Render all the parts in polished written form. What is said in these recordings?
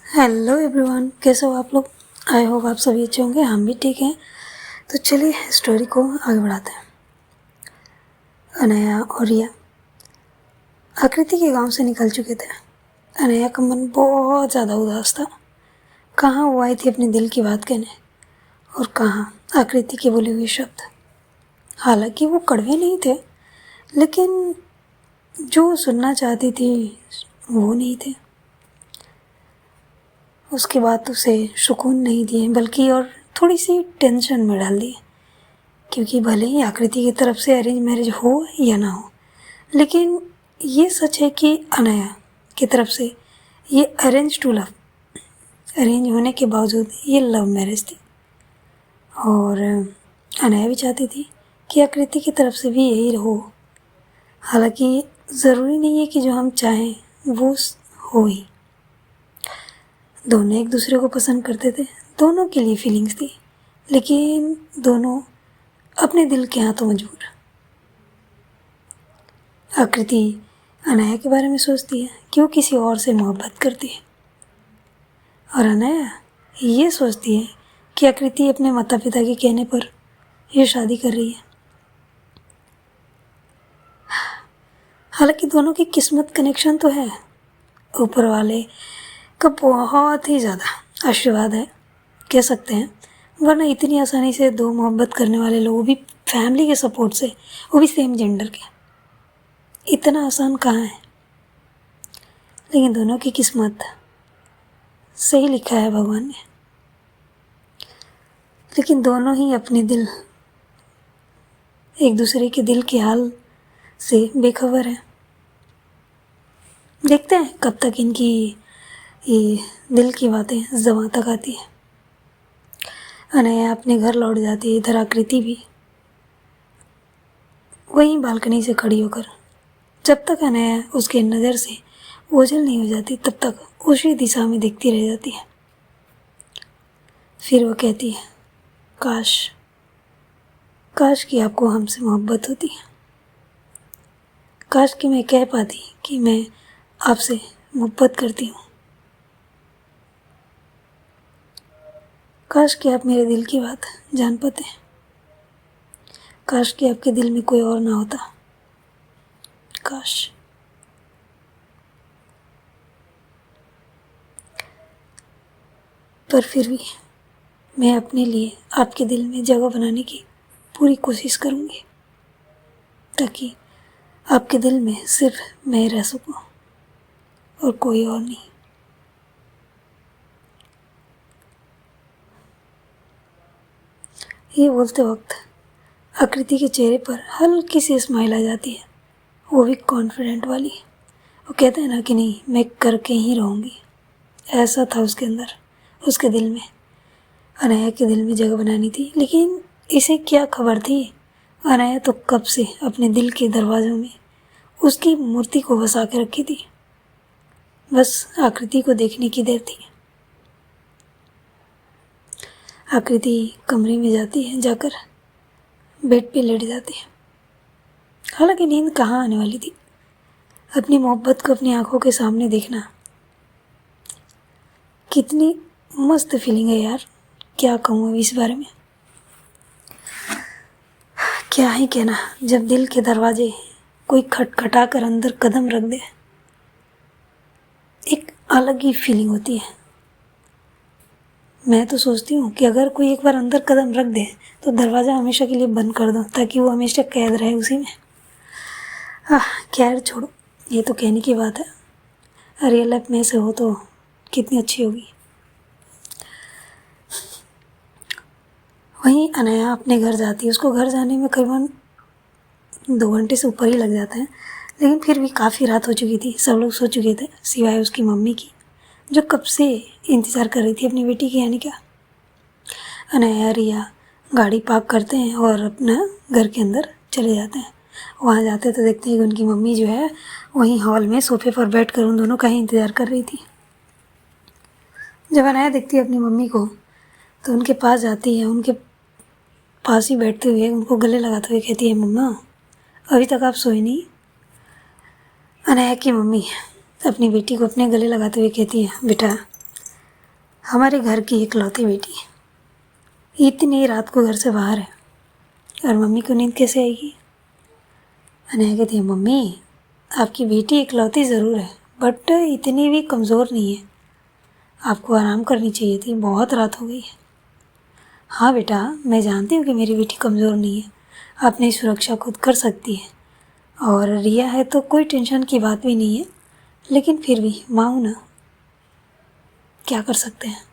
Hello everyone, कैसे हो आप लोग। आई होप आप सभी अच्छे होंगे, हम भी ठीक हैं। तो चलिए स्टोरी को आगे बढ़ाते हैं। अनया और रिया आकृति के गांव से निकल चुके थे। अनया का मन बहुत ज़्यादा उदास था। कहाँ वो आई थी अपने दिल की बात कहने, और कहाँ आकृति के बोले हुए शब्द। हालांकि वो कड़वे नहीं थे, लेकिन जो सुनना चाहती थी वो नहीं थे। उसकी बात उसे सुकून नहीं दिए, बल्कि और थोड़ी सी टेंशन में डाल दिए। क्योंकि भले ही आकृति की तरफ से अरेंज मैरिज हो या ना हो, लेकिन ये सच है कि अनया की तरफ से ये अरेंज टू लव, अरेंज होने के बावजूद ये लव मैरिज थी। और अनया भी चाहती थी कि आकृति की तरफ से भी यही हो। हालांकि ज़रूरी नहीं है कि जो हम चाहें वो हो ही। दोनों एक दूसरे को पसंद करते थे, दोनों के लिए फीलिंग्स थी, लेकिन दोनों अपने दिल के हाथों मजबूर। आकृति अनया के बारे में सोचती है कि वो किसी और से मोहब्बत करती है, और अनया ये सोचती है कि आकृति अपने माता पिता के कहने पर ये शादी कर रही है। हालांकि दोनों की किस्मत कनेक्शन तो है, ऊपर वाले का बहुत ही ज़्यादा आशीर्वाद है कह सकते हैं। वरना इतनी आसानी से दो मोहब्बत करने वाले लोग, भी फैमिली के सपोर्ट से, वो भी सेम जेंडर के, इतना आसान कहाँ है। लेकिन दोनों की किस्मत सही लिखा है भगवान ने। लेकिन दोनों ही अपने दिल, एक दूसरे के दिल के हाल से बेखबर है। देखते हैं कब तक इनकी ये दिल की बातें ज़बां तक आती है। अनया अपने घर लौट जाती है। इधर आकृति भी वहीं बालकनी से खड़ी होकर, जब तक अनया उसके नज़र से ओझल नहीं हो जाती तब तक उसी दिशा में देखती रह जाती है। फिर वो कहती है, काश काश कि आपको हमसे मोहब्बत होती। काश कि मैं कह पाती कि मैं आपसे मोहब्बत करती हूँ। काश कि आप मेरे दिल की बात जान पाते। काश कि आपके दिल में कोई और ना होता। काश। पर फिर भी मैं अपने लिए आपके दिल में जगह बनाने की पूरी कोशिश करूँगी, ताकि आपके दिल में सिर्फ मैं रह सकूँ और कोई और नहीं। ये बोलते वक्त आकृति के चेहरे पर हल्की सी स्माइल आ जाती है, वो भी कॉन्फिडेंट वाली। वो कहते हैं ना कि नहीं, मैं करके ही रहूँगी। ऐसा था उसके अंदर, उसके दिल में। अनया के दिल में जगह बनानी थी, लेकिन इसे क्या खबर थी, अनया तो कब से अपने दिल के दरवाज़ों में उसकी मूर्ति को बसा के रखी थी। बस आकृति को देखने की देर थी। आकृति कमरे में जाती है, जाकर बेड पे लेट जाती है। हालांकि नींद कहाँ आने वाली थी। अपनी मोहब्बत को अपनी आंखों के सामने देखना कितनी मस्त फीलिंग है यार। क्या कहूँ अभी इस बारे में, क्या ही कहना। जब दिल के दरवाजे कोई खटखटा कर अंदर कदम रख दे, एक अलग ही फीलिंग होती है। मैं तो सोचती हूँ कि अगर कोई एक बार अंदर कदम रख दे तो दरवाज़ा हमेशा के लिए बंद कर दो, ताकि वो हमेशा कैद रहे उसी में। खैर छोड़ो, ये तो कहने की बात है। रियल लाइफ में से हो तो कितनी अच्छी होगी। वहीं अनया अपने घर जाती है। उसको घर जाने में करीबन 2 घंटे से ऊपर ही लग जाते हैं, लेकिन फिर भी काफ़ी रात हो चुकी थी। सब लोग सो चुके थे सिवाय उसकी मम्मी की, जो कब से इंतज़ार कर रही थी अपनी बेटी की आने का। अनया रिया गाड़ी पार्क करते हैं और अपना घर के अंदर चले जाते हैं। वहाँ जाते तो देखते हैं कि उनकी मम्मी जो है वहीं हॉल में सोफे पर बैठकर उन दोनों का ही इंतज़ार कर रही थी। जब अनया देखती है अपनी मम्मी को तो उनके पास जाती है। उनके पास ही बैठते हुए उनको गले लगाते हुए कहती है, मम्मा अभी तक आप सोए नहीं। अनया की मम्मी अपनी बेटी को अपने गले लगाते हुए कहती है, बेटा हमारे घर की इकलौती बेटी है, इतनी रात को घर से बाहर है और मम्मी को नींद कैसे आएगी। अनया कहती है, मम्मी आपकी बेटी इकलौती ज़रूर है बट इतनी भी कमज़ोर नहीं है, आपको आराम करनी चाहिए थी, बहुत रात हो गई है। हाँ बेटा, मैं जानती हूँ कि मेरी बेटी कमज़ोर नहीं है, अपनी सुरक्षा खुद कर सकती है और रिया है तो कोई टेंशन की बात भी नहीं है, लेकिन फिर भी माँ हूँ ना, क्या कर सकते हैं।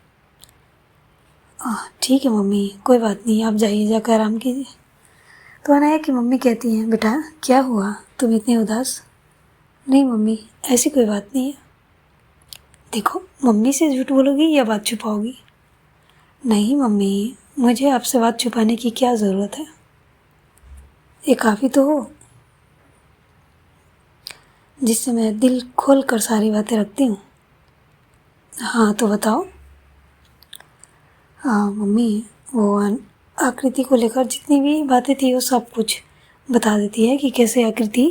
ठीक है मम्मी, कोई बात नहीं, आप जाइए, जाकर आराम कीजिए। तो अनया की मम्मी कहती हैं, बेटा क्या हुआ, तुम इतने उदास। नहीं मम्मी, ऐसी कोई बात नहीं है। देखो, मम्मी से झूठ बोलोगी या बात छुपाओगी। नहीं मम्मी, मुझे आपसे बात छुपाने की क्या ज़रूरत है, ये काफ़ी तो हो जिससे मैं दिल खोल कर सारी बातें रखती हूँ। हाँ तो बताओ। हाँ मम्मी, वो आकृति को लेकर जितनी भी बातें थी वो सब कुछ बता देती है कि कैसे आकृति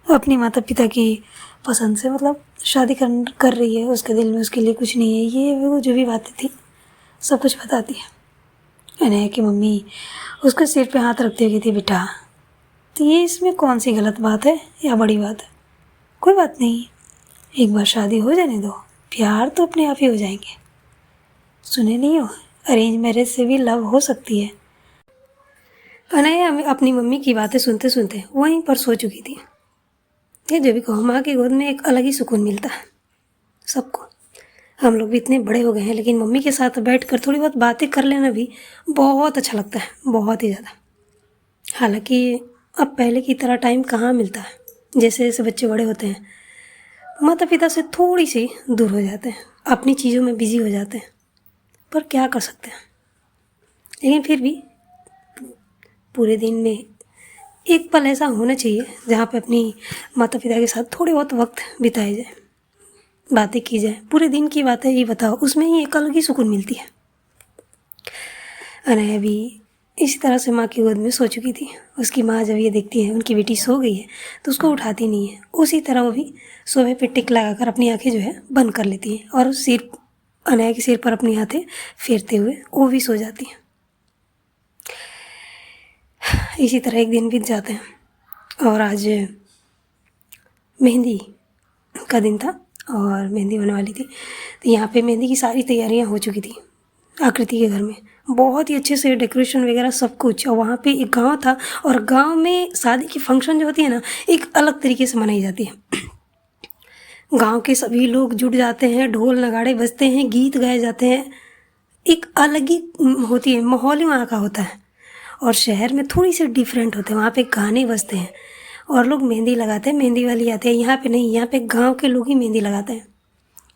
अपनी माता पिता की पसंद से मतलब शादी कर रही है, उसके दिल में उसके लिए कुछ नहीं है, ये वो जो भी बातें थी सब कुछ बताती है। अनया की मम्मी उसके सिर पे हाथ रखते हुए कहती, बेटा तो ये इसमें कौन सी गलत बात है या बड़ी बात है, कोई बात नहीं, एक बार शादी हो जाने दो, प्यार तो अपने आप ही हो जाएंगे। सुने नहीं हो, अरेंज मैरिज से भी लव हो सकती है। अनया अपनी मम्मी की बातें सुनते सुनते वहीं पर सो चुकी थी। ये जो भी कहो, माँ की गोद में एक अलग ही सुकून मिलता है सबको। हम लोग भी इतने बड़े हो गए हैं, लेकिन मम्मी के साथ बैठकर थोड़ी बहुत बातें कर लेना भी बहुत अच्छा लगता है, बहुत ही ज़्यादा। हालांकि अब पहले की तरह टाइम कहाँ मिलता है, जैसे जैसे बच्चे बड़े होते हैं माता पिता से थोड़ी सी दूर हो जाते हैं, अपनी चीज़ों में बिजी हो जाते हैं, पर क्या कर सकते हैं। लेकिन फिर भी पूरे दिन में एक पल ऐसा होना चाहिए जहाँ पे अपनी माता पिता के साथ थोड़े बहुत वक्त बिताया जाए, बातें की जाए, पूरे दिन की बातें ही बताओ, उसमें ही एक अलग ही सुकून मिलती है। अनया भी इसी तरह से माँ की गोद में सो चुकी थी। उसकी माँ जब ये देखती है उनकी बेटी सो गई है तो उसको उठाती नहीं है, उसी तरह वो भी सोफे पे टिक लगाकर अपनी आंखें जो है बंद कर लेती है और सिर अनया के सिर पर अपनी हाथें फेरते हुए वो भी सो जाती है। इसी तरह एक दिन बीत जाते हैं और आज मेहंदी का दिन था और मेहंदी होने वाली थी। तो यहाँ पे मेहंदी की सारी तैयारियाँ हो चुकी थी आकृति के घर में, बहुत ही अच्छे से डेकोरेशन वगैरह सब कुछ। और वहाँ पे एक गांव था और गांव में शादी की फंक्शन जो होती है ना, एक अलग तरीके से मनाई जाती है। गांव के सभी लोग जुट जाते हैं, ढोल नगाड़े बजते हैं, गीत गाए जाते हैं, एक अलग ही होती है, माहौल ही वहाँ का होता है। और शहर में थोड़ी सी डिफरेंट होते हैं, वहाँ पे गाने बजते हैं और लोग मेहंदी लगाते हैं, मेहंदी वाली आते हैं। यहाँ पे नहीं, यहाँ पे गांव के लोग ही मेहंदी लगाते हैं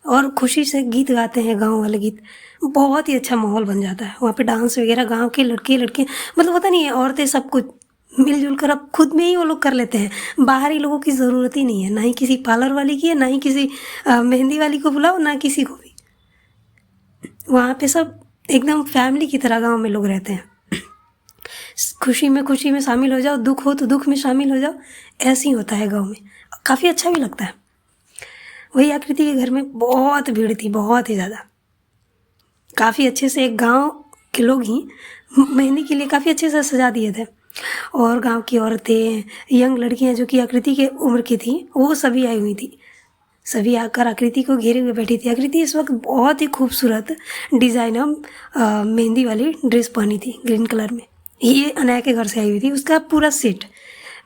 और खुशी से गीत गाते हैं, गांव वाले गीत। बहुत ही अच्छा माहौल बन जाता है वहाँ पे, डांस वगैरह गांव के लड़के लड़के मतलब पता नहीं है, औरतें सब कुछ मिलजुल कर अब खुद में ही वो लोग कर लेते हैं। बाहरी लोगों की ज़रूरत ही नहीं है, ना ही किसी पार्लर वाली की है, ना ही किसी मेहंदी वाली को बुलाओ, ना किसी को भी। वहाँ पे सब एकदम फैमिली की तरह गाँव में लोग रहते हैं। खुशी में शामिल हो जाओ, दुख हो तो दुख में शामिल हो जाओ, ऐसे ही होता है गाँव में। काफ़ी अच्छा भी लगता है। वही आकृति के घर में बहुत भीड़ थी, बहुत ही ज़्यादा। काफ़ी अच्छे से एक गांव के लोग ही मेहंदी के लिए काफ़ी अच्छे से सजा दिए थे और गांव की औरतें, यंग लड़कियां जो कि आकृति के उम्र की थी, वो सभी आई हुई थी। सभी आकर आकृति को घेरे हुए बैठी थी। आकृति इस वक्त बहुत ही खूबसूरत डिज़ाइनर मेहंदी वाली ड्रेस पहनी थी, ग्रीन कलर में। ये अनया के घर से आई हुई थी। उसका पूरा सेट,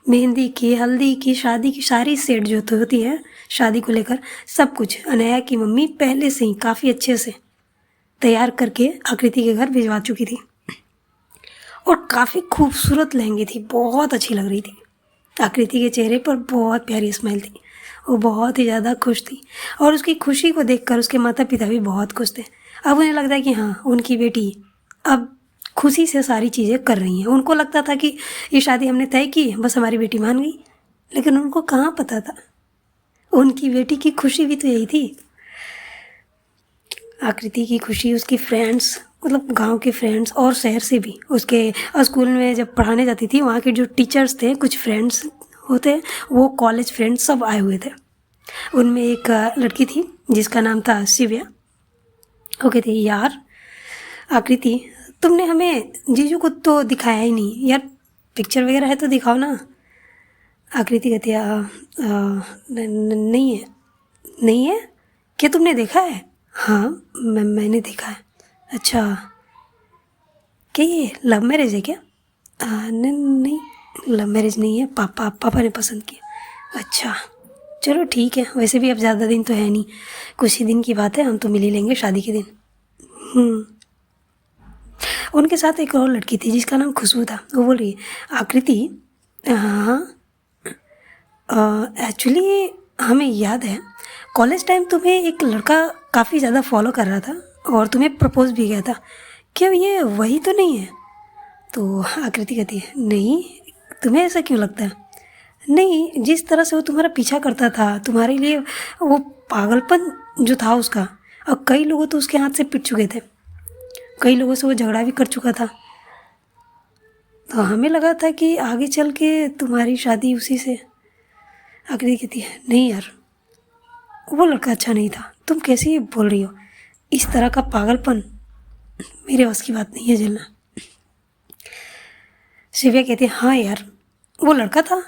मेहंदी की, हल्दी की, शादी की, सारी सेट जो तो होती है शादी को लेकर, सब कुछ अनया की मम्मी पहले से ही काफ़ी अच्छे से तैयार करके आकृति के घर भिजवा चुकी थी। और काफ़ी खूबसूरत लहंगे थी, बहुत अच्छी लग रही थी। आकृति के चेहरे पर बहुत प्यारी स्माइल थी, वो बहुत ही ज़्यादा खुश थी और उसकी खुशी को देखकर उसके माता पिता भी बहुत खुश थे। अब उन्हें लगता है कि हाँ, उनकी बेटी अब खुशी से सारी चीज़ें कर रही हैं। उनको लगता था कि ये शादी हमने तय की, बस हमारी बेटी मान गई, लेकिन उनको कहाँ पता था उनकी बेटी की खुशी भी तो यही थी। आकृति की खुशी उसकी फ्रेंड्स, मतलब गांव के फ्रेंड्स और शहर से भी, उसके स्कूल में जब पढ़ाने जाती थी वहाँ के जो टीचर्स थे, कुछ फ्रेंड्स होते, वो कॉलेज फ्रेंड्स सब आए हुए थे। उनमें एक लड़की थी जिसका नाम था शिव्या। वो कहती है यार आकृति, तुमने हमें जीजू को तो दिखाया ही नहीं यार, पिक्चर वगैरह है तो दिखाओ ना। आकृति कहती है नहीं है। नहीं है? क्या तुमने देखा है? हाँ मैंने देखा है। अच्छा, क्या ये लव मैरिज है क्या? नहीं लव मैरिज नहीं है, पापा ने पसंद किया। अच्छा चलो ठीक है, वैसे भी अब ज़्यादा दिन तो है नहीं, कुछ ही दिन की बात है, हम तो मिल ही लेंगे शादी के दिन। उनके साथ एक और लड़की थी जिसका नाम खुशबू था। वो बोल रही है आकृति, हाँ एक्चुअली हमें याद है कॉलेज टाइम तुम्हें एक लड़का काफ़ी ज़्यादा फॉलो कर रहा था और तुम्हें प्रपोज भी किया था, क्या ये वही तो नहीं है? तो आकृति कहती है नहीं, तुम्हें ऐसा क्यों लगता है? नहीं, जिस तरह से वो तुम्हारा पीछा करता था, तुम्हारे लिए वो पागलपन जो था उसका, और कई लोगों तो उसके हाथ से पिट चुके थे, कई लोगों से वो झगड़ा भी कर चुका था, तो हमें लगा था कि आगे चल के तुम्हारी शादी उसी से। आकृति कहती है नहीं यार, वो लड़का अच्छा नहीं था, तुम कैसे बोल रही हो? इस तरह का पागलपन मेरे बस की बात नहीं है झेलना। शिव्या कहती है हाँ यार, वो लड़का था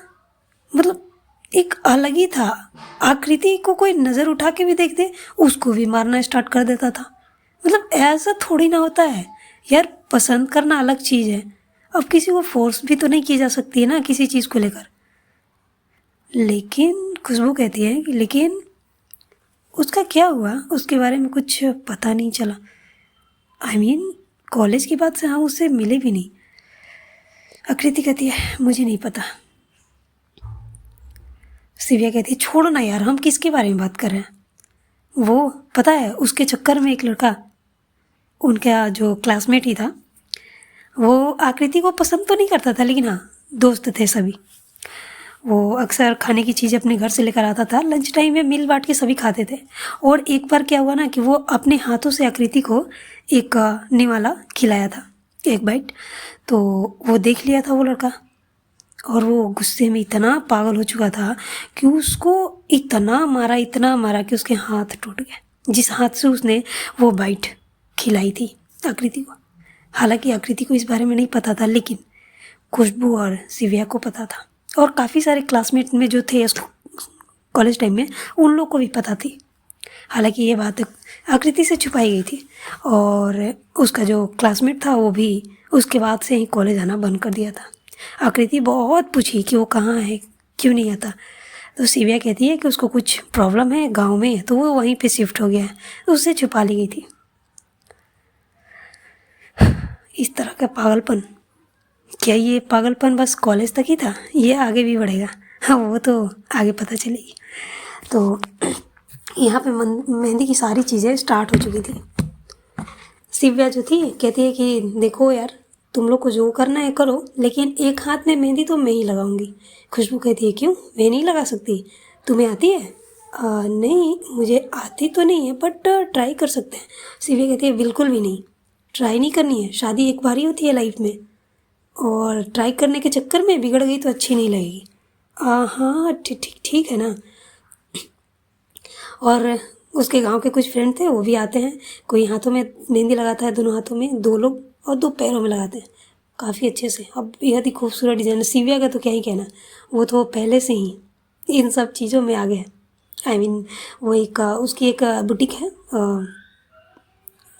मतलब एक अलग ही था, आकृति को कोई नज़र उठा के भी देख दे उसको भी मारना स्टार्ट कर देता था। मतलब ऐसा थोड़ी ना होता है यार, पसंद करना अलग चीज़ है, अब किसी को फोर्स भी तो नहीं की जा सकती है ना किसी चीज़ को लेकर। लेकिन खुशबू कहती है कि लेकिन उसका क्या हुआ, उसके बारे में कुछ पता नहीं चला। आई मीन कॉलेज की बात से हम उससे मिले भी नहीं। आकृति कहती है मुझे नहीं पता। शिव्या कहती है छोड़ो ना यार, हम किसके बारे में बात कर रहे हैं? वो पता है उसके चक्कर में एक लड़का, उनका जो क्लासमेट ही था, वो आकृति को पसंद तो नहीं करता था, लेकिन हाँ दोस्त थे सभी। वो अक्सर खाने की चीज़ अपने घर से लेकर आता था, लंच टाइम में मिल बांट के सभी खाते थे। और एक बार क्या हुआ ना कि वो अपने हाथों से आकृति को एक निवाला खिलाया था, एक बाइट, तो वो देख लिया था वो लड़का, और वो गुस्से में इतना पागल हो चुका था कि उसको इतना मारा कि उसके हाथ टूट गए, जिस हाथ से उसने वो बाइट खिलाई थी आकृति को। हालांकि आकृति को इस बारे में नहीं पता था, लेकिन खुशबू और शिव्या को पता था, और काफ़ी सारे क्लासमेट में जो थे कॉलेज टाइम में उन लोग को भी पता थी। हालांकि ये बात आकृति से छुपाई गई थी, और उसका जो क्लासमेट था वो भी उसके बाद से ही कॉलेज आना बंद कर दिया था। आकृति बहुत पूछी कि वो कहाँ है, क्यों नहीं आता, तो शिव्या कहती है कि उसको कुछ प्रॉब्लम है गांव में, तो वो वहीं पे शिफ्ट हो गया है, तो उससे छुपा ली गई थी। इस तरह का पागलपन, क्या ये पागलपन बस कॉलेज तक ही था? ये आगे भी बढ़ेगा, हाँ वो तो आगे पता चलेगी। तो यहाँ पे मेहंदी की सारी चीज़ें स्टार्ट हो चुकी थी। शिव्या जो थी कहती है कि देखो यार, तुम लोग को जो करना है करो, लेकिन एक हाथ में मेहंदी तो मैं ही लगाऊंगी। खुशबू कहती है क्यों, मैं नहीं लगा सकती, तुम्हें आती है? नहीं मुझे आती तो नहीं है, बट ट्राई कर सकते हैं। शिव्या कहती है बिल्कुल भी नहीं, ट्राई नहीं करनी है, शादी एक बार ही होती है लाइफ में, और ट्राई करने के चक्कर में बिगड़ गई तो अच्छी नहीं लगेगी। हाँ ठीक है ना। और उसके गांव के कुछ फ्रेंड थे, वो भी आते हैं, कोई हाथों में मेहंदी लगाता है, दोनों हाथों में, 2 लोग, और 2 पैरों में लगाते हैं काफ़ी अच्छे से। अब बेहद ही खूबसूरत डिज़ाइन। शिव्या का तो क्या ही कहना, वो तो पहले से ही इन सब चीज़ों में आगे है। आई मीन वो एक उसकी एक बुटीक है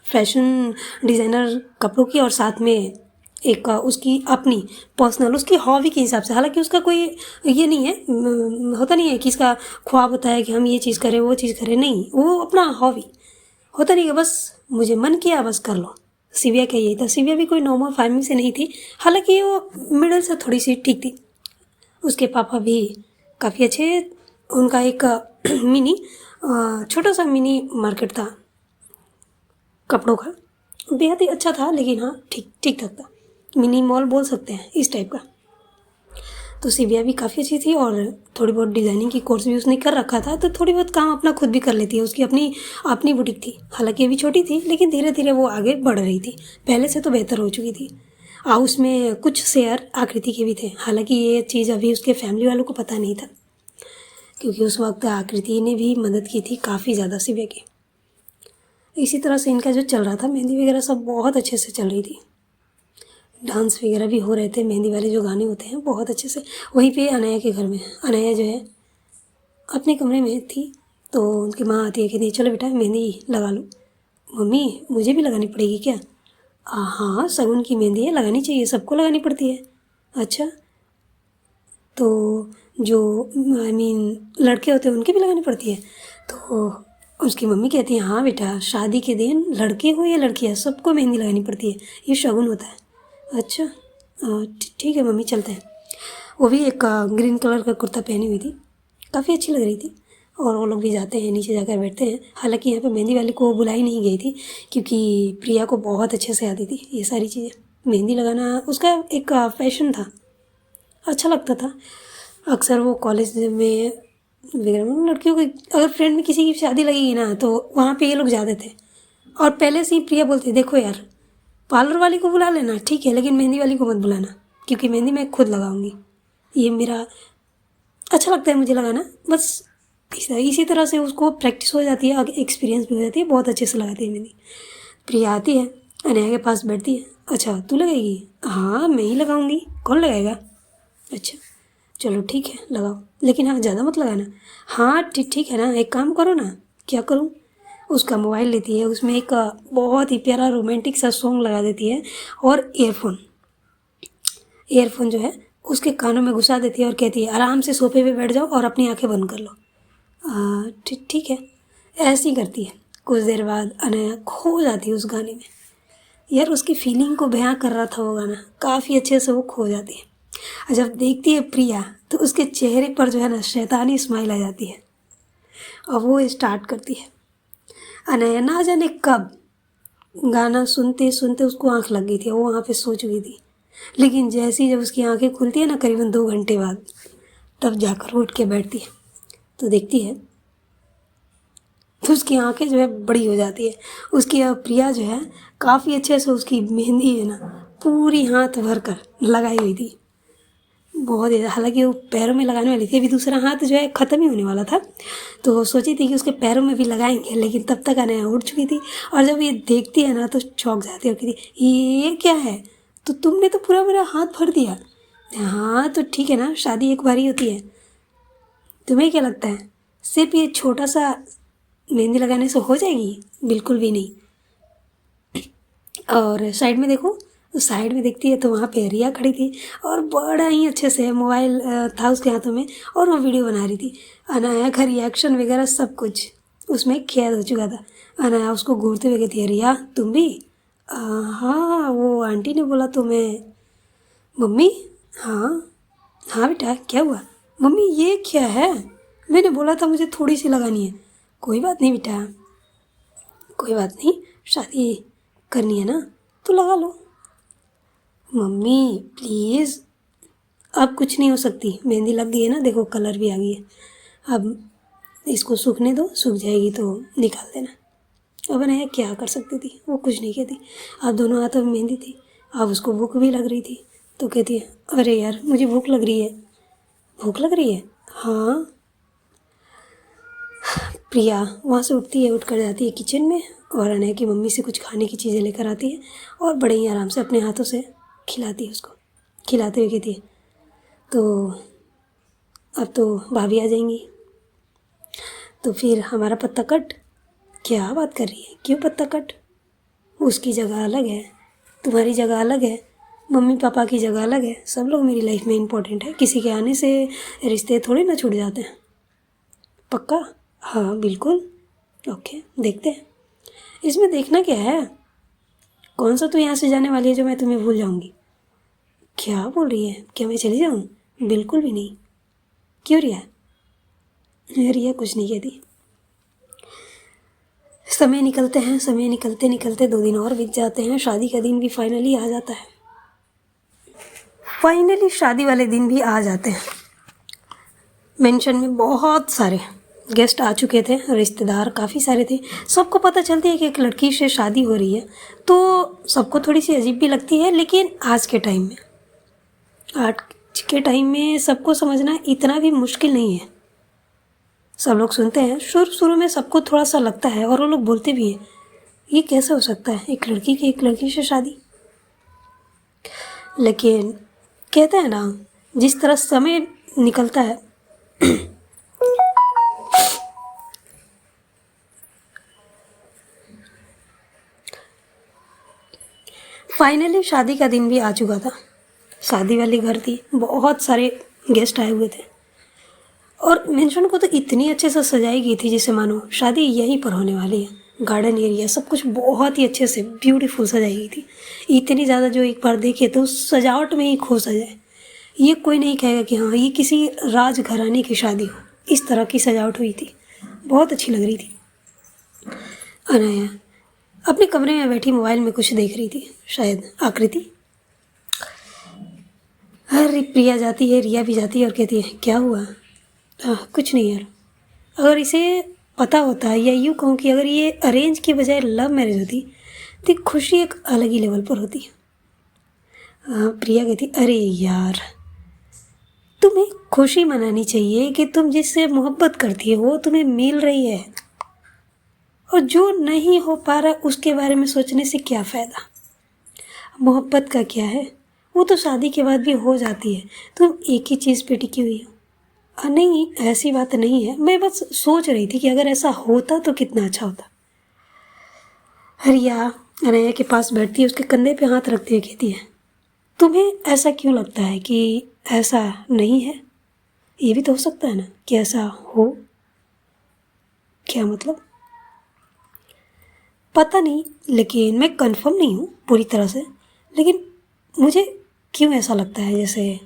फैशन डिज़ाइनर कपड़ों की, और साथ में एक उसकी अपनी पर्सनल उसकी हॉबी के हिसाब से। हालांकि उसका कोई ये नहीं है, होता नहीं है कि इसका ख्वाब होता है कि हम ये चीज़ करें वो चीज़ करें, नहीं, वो अपना हॉबी होता नहीं है, बस मुझे मन किया बस कर लो। शिव्या का यही था। शिव्या भी कोई नॉर्मल फैमिली से नहीं थी, हालांकि वो मिडिल से थोड़ी सी ठीक थी। उसके पापा भी काफ़ी अच्छे, उनका एक मिनी छोटा सा मिनी मार्केट था कपड़ों का, बेहद ही अच्छा था, लेकिन हाँ ठीक ठाक था, मिनी मॉल बोल सकते हैं इस टाइप का। तो शिव्या भी काफ़ी अच्छी थी, और थोड़ी बहुत डिज़ाइनिंग की कोर्स भी उसने कर रखा था, तो थोड़ी बहुत काम अपना खुद भी कर लेती है। उसकी अपनी बुटीक थी, हालांकि अभी छोटी थी, लेकिन धीरे धीरे वो आगे बढ़ रही थी, पहले से तो बेहतर हो चुकी थी। उसमें कुछ शेयर आकृति के भी थे, हालांकि ये चीज़ अभी उसके फैमिली वालों को पता नहीं था, क्योंकि उस वक्त आकृति ने भी मदद की थी काफ़ी ज़्यादा शिव्या की। इसी तरह से इनका जो चल रहा था, मेहंदी वगैरह सब बहुत अच्छे से चल रही थी। डांस वगैरह भी हो रहे थे, मेहंदी वाले जो गाने होते हैं बहुत अच्छे से। वहीं पे अनया के घर में, अनया जो है अपने कमरे में थी, तो उनकी माँ आती है, कहती है चलो बेटा मेहंदी लगा लो। मम्मी मुझे भी लगानी पड़ेगी क्या? हाँ, शगुन की मेहंदी है, लगानी चाहिए, सबको लगानी पड़ती है। अच्छा, तो जो लड़के होते हैं उनकी भी लगानी पड़ती है? तो उसकी मम्मी कहती है हाँ बेटा, शादी के दिन लड़के हो या लड़कियाँ सबको मेहंदी लगानी पड़ती है, ये शगुन होता है। अच्छा, ठीक है मम्मी, चलते हैं। वो भी एक ग्रीन कलर का कुर्ता पहनी हुई थी, काफ़ी अच्छी लग रही थी। और वो लोग भी जाते हैं, नीचे जाकर बैठते हैं। हालांकि यहाँ पे मेहंदी वाले को बुलाई नहीं गई थी, क्योंकि प्रिया को बहुत अच्छे से आती थी ये सारी चीज़ें। मेहंदी लगाना उसका एक पैशन था, अच्छा लगता था। अक्सर वो कॉलेज में वगैरह लड़कियों की अगर फ्रेंड में किसी की शादी लगेगी ना, तो वहाँ पे ये लोग जाते थे। और पहले से ही प्रिया बोलती, देखो यार पार्लर वाली को बुला लेना ठीक है, लेकिन मेहंदी वाली को मत बुलाना, क्योंकि मेहंदी मैं खुद लगाऊंगी, ये मेरा अच्छा लगता है मुझे लगाना। बस इसी तरह से उसको प्रैक्टिस हो जाती है, एक्सपीरियंस भी हो जाती है, बहुत अच्छे से लगाती है मेहंदी। प्रिया आती है, अनया के पास बैठती है। अच्छा तू लगाएगी? हाँ मैं ही लगाऊंगी, कौन लगाएगा? अच्छा चलो ठीक है लगाओ, लेकिन हाँ ज़्यादा मत लगाना। हाँ ठीक है ना, एक काम करो ना। क्या करूँ? उसका मोबाइल लेती है, उसमें एक बहुत ही प्यारा रोमांटिक सा सॉन्ग लगा देती है, और ईयरफोन जो है उसके कानों में घुसा देती है और कहती है आराम से सोफे पे बैठ जाओ और अपनी आंखें बंद कर लो। ठीक है, ऐसे ही करती है। कुछ देर बाद अनया खो जाती है उस गाने में। यार उसकी फीलिंग को बयां कर रहा था वो गाना, काफ़ी अच्छे से वो खो जाती है। और जब देखती है प्रिया, तो उसके चेहरे पर जो है ना शैतानी स्माइल आ जाती है, और वो स्टार्ट करती है। अनया ना जाने कब गाना सुनते सुनते उसको आँख लग गई थी, वो वहाँ पे सो चुकी थी। लेकिन जैसे ही जब उसकी आंखें खुलती है ना, करीबन 2 घंटे बाद, तब जाकर उठ के बैठती है, तो देखती है तो उसकी आंखें जो है बड़ी हो जाती है। उसकी प्रिया जो है काफ़ी अच्छे से उसकी मेहंदी है ना पूरी हाथ भर कर लगाई हुई थी, बहुत ही। हालांकि वो पैरों में लगाने वाली थी, अभी दूसरा हाथ जो है ख़त्म ही होने वाला था, तो सोची थी कि उसके पैरों में भी लगाएंगे, लेकिन तब तक अनया उठ चुकी थी। और जब ये देखती है ना तो चौंक जाती है और कहती ये क्या है, तो तुमने तो पूरा मेरा हाथ भर दिया। हाँ तो ठीक है ना, शादी एक बार ही होती है, तुम्हें क्या लगता है सिर्फ ये छोटा सा मेहंदी लगाने से हो जाएगी? बिल्कुल भी नहीं। और साइड में देखो, तो साइड में देखती है तो वहाँ पे रिया खड़ी थी, और बड़ा ही अच्छे से मोबाइल था उसके हाथों में, और वो वीडियो बना रही थी। अनाया का रिएक्शन वगैरह सब कुछ उसमें कैद हो चुका था। अनाया उसको घूरते हुए कहती है रिया तुम भी? हाँ वो आंटी ने बोला तो मैं। मम्मी? हाँ हाँ बेटा क्या हुआ? मम्मी ये क्या है? मैंने बोला था मुझे थोड़ी सी लगानी है। कोई बात नहीं बेटा, कोई बात नहीं, शादी करनी है ना तो लगा लो। मम्मी प्लीज़, अब कुछ नहीं हो सकती, मेहंदी लग गई है ना, देखो कलर भी आ गई है, अब इसको सूखने दो, सूख जाएगी तो निकाल देना। अब अनया क्या कर सकती थी, वो कुछ नहीं कहती। अब दोनों हाथों में मेहंदी थी, अब उसको भूख भी लग रही थी, तो कहती है अरे यार मुझे भूख लग रही है। भूख लग रही है? हाँ। प्रिया वहाँ से उठती है, उठ कर जाती है किचन में, और अनया की मम्मी से कुछ खाने की चीज़ें लेकर आती है, और बड़े ही आराम से अपने हाथों से खिलाती है उसको। खिलाते हुए कहती है तो अब तो भाभी आ जाएंगी, तो फिर हमारा पत्ता कट। क्या बात कर रही है, क्यों पत्ता कट? उसकी जगह अलग है, तुम्हारी जगह अलग है, मम्मी पापा की जगह अलग है, सब लोग मेरी लाइफ में इम्पोर्टेंट है, किसी के आने से रिश्ते थोड़े ना छूट जाते हैं। पक्का? हाँ बिल्कुल। ओके देखते हैं, इसमें देखना क्या है, कौन सा तो यहाँ से जाने वाली है जो मैं तुम्हें भूल जाऊँगी? क्या बोल रही है, क्या मैं चली जाऊँ? बिल्कुल भी नहीं। क्यों रिया? रिया कुछ नहीं कहती। समय निकलते हैं, समय निकलते निकलते 2 दिन और बीत जाते हैं, शादी का दिन भी फाइनली आ जाता है। फाइनली शादी वाले दिन भी आ जाते हैं। मेंशन में बहुत सारे गेस्ट आ चुके थे, रिश्तेदार काफ़ी सारे थे। सबको पता चलती है कि एक लड़की से शादी हो रही है, तो सबको थोड़ी सी अजीब भी लगती है, लेकिन आज के टाइम में सबको समझना इतना भी मुश्किल नहीं है। सब लोग सुनते हैं, शुरू शुरू में सबको थोड़ा सा लगता है, और वो लोग बोलते भी हैं ये कैसे हो सकता है, एक लड़की की एक लड़की से शादी। लेकिन कहते हैं ना, जिस तरह समय निकलता है फाइनली शादी का दिन भी आ चुका था। शादी वाली घर थी, बहुत सारे गेस्ट आए हुए थे और मेंशन को तो इतनी अच्छे से सजाई गई थी जैसे मानो शादी यहीं पर होने वाली है। गार्डन एरिया सब कुछ बहुत ही अच्छे से ब्यूटीफुल सजाई गई थी, इतनी ज़्यादा जो एक बार देखे तो उस सजावट में ही खो सजाए। ये कोई नहीं कहेगा कि हाँ ये किसी राजघराने की शादी हो, इस तरह की सजावट हुई थी, बहुत अच्छी लग रही थी। अनाया अपने कमरे में बैठी मोबाइल में कुछ देख रही थी, शायद आकृति। अरे प्रिया जाती है, रिया भी जाती है और कहती है क्या हुआ। कुछ नहीं यार, अगर इसे पता होता है, या यूँ कहूँ कि अगर ये अरेंज की बजाय लव मैरिज होती तो खुशी एक अलग ही लेवल पर होती। प्रिया कहती अरे यार, तुम्हें खुशी मनानी चाहिए कि तुम जिससे मोहब्बत करती है वो तुम्हें मिल रही है, और जो नहीं हो पा रहा उसके बारे में सोचने से क्या फ़ायदा। मोहब्बत का क्या है, वो तो शादी के बाद भी हो जाती है। तुम एक ही चीज़ पे टिकी हुई हो। नहीं ऐसी बात नहीं है, मैं बस सोच रही थी कि अगर ऐसा होता तो कितना अच्छा होता। रिया अनया के पास बैठती है, उसके कंधे पे हाथ रखती हुए कहती है तुम्हें ऐसा क्यों लगता है कि ऐसा नहीं है। ये भी तो हो सकता है ना कि ऐसा हो। क्या मतलब, पता नहीं, लेकिन मैं कंफर्म नहीं हूँ पूरी तरह से। लेकिन मुझे क्यों ऐसा लगता है जैसे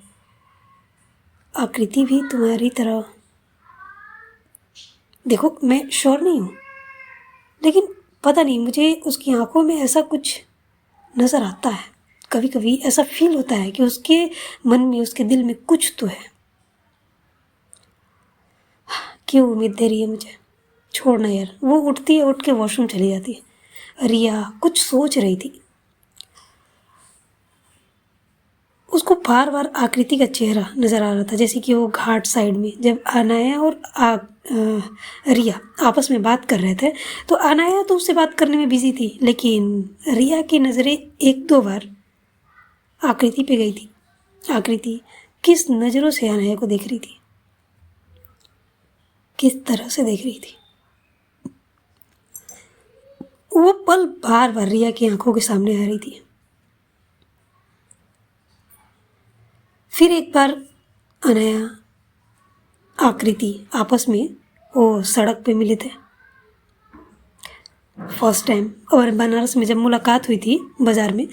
आकृति भी तुम्हारी तरह। देखो मैं श्योर नहीं हूँ, लेकिन पता नहीं मुझे उसकी आंखों में ऐसा कुछ नज़र आता है। कभी कभी ऐसा फील होता है कि उसके मन में, उसके दिल में कुछ तो है। क्यों उम्मीद दे रही है मुझे, छोड़ना यार। वो उठती है, उठ के वॉशरूम चली जाती है। रिया कुछ सोच रही थी, उसको बार बार आकृति का चेहरा नज़र आ रहा था, जैसे कि वो घाट साइड में जब अनाया और रिया आपस में बात कर रहे थे, तो अनाया तो उससे बात करने में बिजी थी, लेकिन रिया की नज़रें एक दो बार आकृति पे गई थी। आकृति किस नज़रों से अनाया को देख रही थी, किस तरह से देख रही थी, वो पल बार बार रिया की आंखों के सामने आ रही थी। फिर एक बार अनया आकृति आपस में वो सड़क पे मिले थे फर्स्ट टाइम, और बनारस में जब मुलाकात हुई थी बाज़ार में,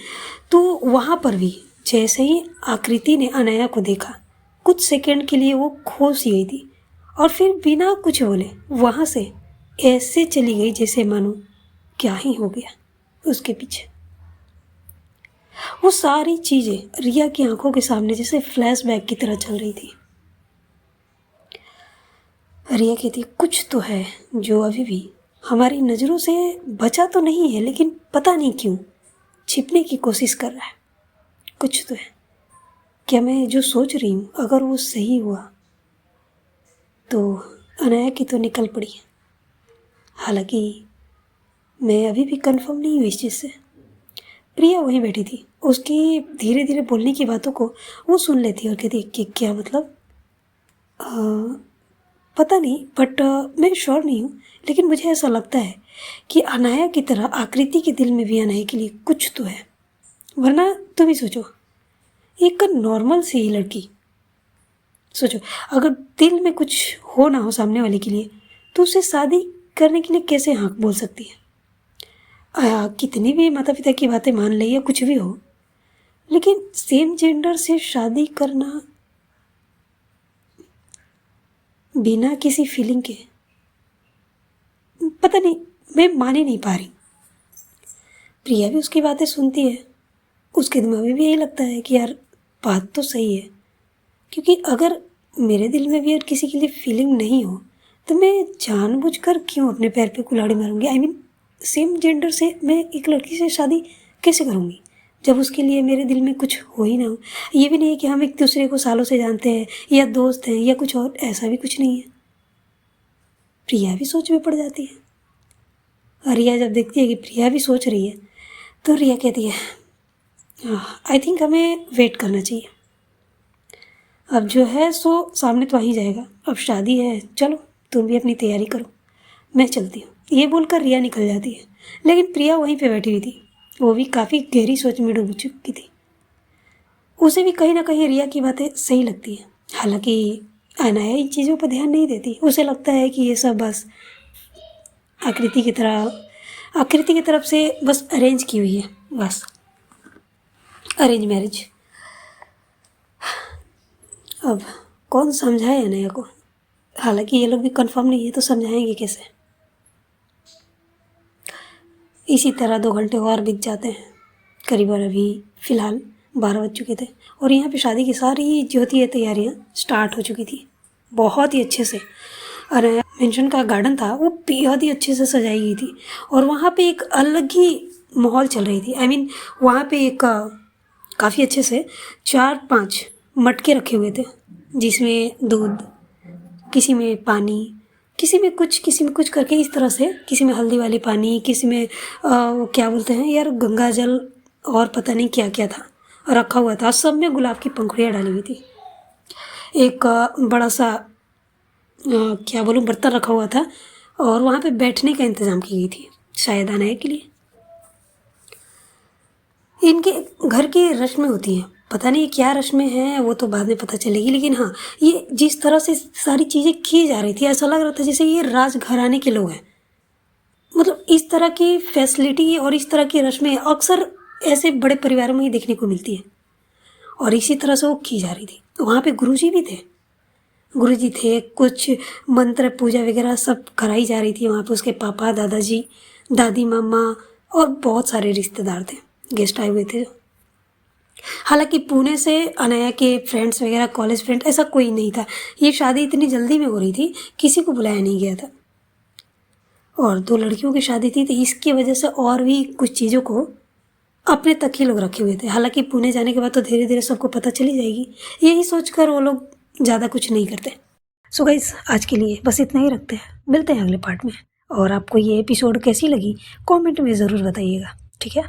तो वहाँ पर भी जैसे ही आकृति ने अनया को देखा, कुछ सेकंड के लिए वो खो सी गई थी, और फिर बिना कुछ बोले वहाँ से ऐसे चली गई जैसे मानो क्या ही हो गया उसके पीछे। वो सारी चीज़ें रिया की आंखों के सामने जैसे फ्लैशबैक की तरह चल रही थी। रिया कहती कुछ तो है जो अभी भी हमारी नज़रों से बचा तो नहीं है, लेकिन पता नहीं क्यों छिपने की कोशिश कर रहा है। कुछ तो है। क्या मैं जो सोच रही हूँ अगर वो सही हुआ तो अनाया की तो निकल पड़ी। हालांकि मैं अभी भी कंफर्म नहीं हुई इस चीज़ से। प्रिया वहीं बैठी थी, उसकी धीरे धीरे बोलने की बातों को वो सुन लेती और कहती कि क्या मतलब, पता नहीं, बट मैं श्योर नहीं हूँ, लेकिन मुझे ऐसा लगता है कि अनाया की तरह आकृति के दिल में भी अनाया के लिए कुछ तो है। वरना तुम ही सोचो, एक नॉर्मल सी ही लड़की, सोचो अगर दिल में कुछ हो ना हो सामने वाले के लिए, तो उसे शादी करने के लिए कैसे हाँ बोल सकती है। कितनी भी माता पिता की बातें मान ले या कुछ भी हो, लेकिन सेम जेंडर से शादी करना बिना किसी फीलिंग के, पता नहीं, मैं मान ही नहीं पा रही। प्रिया भी उसकी बातें सुनती है, उसके दिमाग में भी यही लगता है कि यार बात तो सही है, क्योंकि अगर मेरे दिल में भी और किसी के लिए फीलिंग नहीं हो तो मैं जानबूझकर क्यों अपने पैर पे कुल्हाड़ी मारूंगी। आई मीन सेम जेंडर से मैं एक लड़की से शादी कैसे करूंगी जब उसके लिए मेरे दिल में कुछ हो ही ना हो। ये भी नहीं है कि हम एक दूसरे को सालों से जानते हैं या दोस्त हैं या कुछ और, ऐसा भी कुछ नहीं है। प्रिया भी सोच में पड़ जाती है। रिया जब देखती है कि प्रिया भी सोच रही है तो रिया कहती है आई थिंक हमें वेट करना चाहिए, अब जो है सो सामने तो आ ही जाएगा, अब शादी है, चलो तुम भी अपनी तैयारी करो, मैं चलती हूँ। ये बोलकर रिया निकल जाती है, लेकिन प्रिया वहीं पे बैठी हुई थी। वो भी काफ़ी गहरी सोच में डूब चुकी थी। उसे भी कहीं ना कहीं रिया की बातें सही लगती हैं। हालांकि अनाया इन चीज़ों पर ध्यान नहीं देती। उसे लगता है कि ये सब बस आकृति की तरफ से बस अरेंज की हुई है, बस अरेंज मैरिज। अब कौन समझाए अनाया को? हालांकि ये लोग भी कंफर्म नहीं है तो समझाएंगे कैसे। इसी तरह 2 घंटे और बीत जाते हैं। करीबन अभी फ़िलहाल 12 बज चुके थे और यहाँ पे शादी की सारी जो होती है तैयारियाँ स्टार्ट हो चुकी थी बहुत ही अच्छे से। और मेंशन का गार्डन था वो बेहद ही अच्छे से सजाई गई थी और वहाँ पे एक अलग ही माहौल चल रही थी। आई मीन वहाँ पे एक काफ़ी अच्छे से 4-5 मटके रखे हुए थे जिसमें दूध, किसी में पानी, किसी में कुछ करके इस तरह से, किसी में हल्दी वाली पानी, किसी में क्या बोलते हैं यार गंगा जल और पता नहीं क्या क्या था रखा हुआ था। सब में गुलाब की पंखुड़ियाँ डाली हुई थी। एक बड़ा सा क्या बोलूँ बर्तन रखा हुआ था और वहाँ पे बैठने का इंतज़ाम की गई थी शायद अनाया के लिए। इनके घर की रस्में होती हैं, पता नहीं क्या रस्में हैं वो तो बाद में पता चलेगी, लेकिन हाँ ये जिस तरह से सारी चीज़ें की जा रही थी ऐसा लग रहा था जैसे ये राजघराने के लोग हैं। मतलब इस तरह की फैसिलिटी और इस तरह की रस्में अक्सर ऐसे बड़े परिवारों में ही देखने को मिलती है और इसी तरह से वो की जा रही थी। वहाँ पे गुरुजी भी थे, गुरुजी थे, कुछ मंत्र पूजा वगैरह सब कराई जा रही थी वहाँ पे। उसके पापा, दादाजी, दादी, मामा और बहुत सारे रिश्तेदार थे, गेस्ट आए हुए थे। हालांकि पुणे से अनाया के फ्रेंड्स वगैरह, कॉलेज फ्रेंड ऐसा कोई नहीं था। ये शादी इतनी जल्दी में हो रही थी, किसी को बुलाया नहीं गया था और 2 लड़कियों की शादी थी तो इसकी वजह से और भी कुछ चीज़ों को अपने तक ही लोग रखे हुए थे। हालांकि पुणे जाने के बाद तो धीरे धीरे सबको पता चली जाएगी, यही सोचकर वो लोग ज़्यादा कुछ नहीं करते। सो गाइस आज के लिए बस इतना ही रखते हैं, मिलते हैं अगले पार्ट में। और आपको ये एपिसोड कैसी लगी कमेंट में ज़रूर बताइएगा, ठीक है।